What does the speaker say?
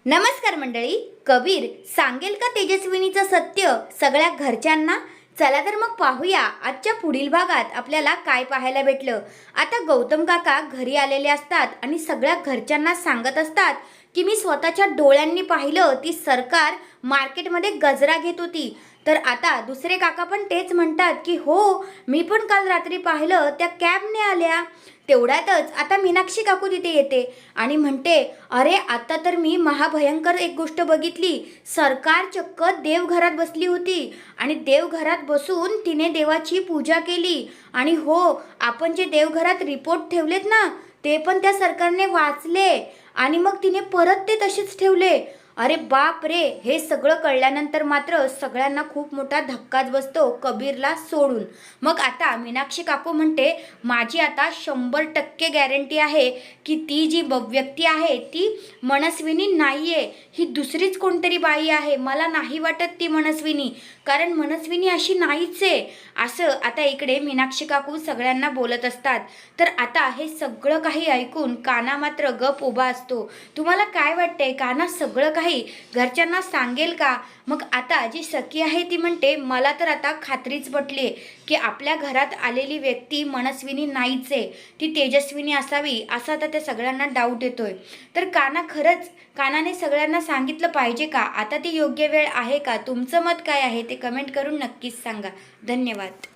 नमस्कार मंडळी. कबीर सांगेल का तेजस्विनीचं सत्य सगळ्या घरच्यांना? चला तर मग पाहूया आजच्या पुढील भागात आपल्याला काय पाहायला भेटलं. आता गौतम काका घरी आलेले असतात आणि सगळ्या घरच्यांना सांगत असतात की मी स्वतःच्या डोळ्यांनी पाहिलं ती सरकार मार्केटमध्ये गजरा घेत होती. तर आता दुसरे काका पण तेच म्हणतात की हो, मी पण काल रात्री पाहिलं त्या कॅबने आल्या. तेवढ्यातच आता मीनाक्षी काकू तिथे येते आणि म्हणते, अरे आता तर मी महाभयंकर एक गोष्ट बघितली. सरकार चक्क देवघरात बसली होती आणि देवघरात बसून तिने देवाची पूजा केली. आणि हो, आपण जे देवघरात रिपोर्ट ठेवलेत ना, ते पण त्या सरकारने वाचले आणि मग तिने परत ते तसेच ठेवले. अरे बाप रे, हे सगळं कळल्यानंतर मात्र सगळ्यांना खूप मोठा धक्काच बसतो कबीरला सोडून. मग आता मीनाक्षी काकू म्हणते, माझी आता 100% गॅरंटी आहे की ती जी व्यक्ती आहे ती मनस्विनी नाहीये, ही दुसरीच कोणतरी बाई आहे. मला नाही वाटत ती मनस्विनी, कारण मनस्विनी अशी नाहीच आहे. असं आता इकडे मीनाक्षी काकू सगळ्यांना बोलत असतात. तर आता हे सगळं काही ऐकून काना मात्र गप उभा असतो. तुम्हाला काय वाटतंय, काना सगळं काही घरच्यांना सांगेल का? मग आता जी सखी आहे ती म्हणते, मला तर आता खात्रीच पटली की आपल्या घरात आलेली व्यक्ती मनस्विनी नाहीच आहे, ती तेजस्विनी असावी, असा आता त्या सगळ्यांना डाऊट येतोय. तर कानाने सगळ्यांना सांगितलं पाहिजे का? आता ती योग्य वेळ आहे का? तुमचं मत काय आहे ते कमेंट करून नक्कीच सांगा. धन्यवाद.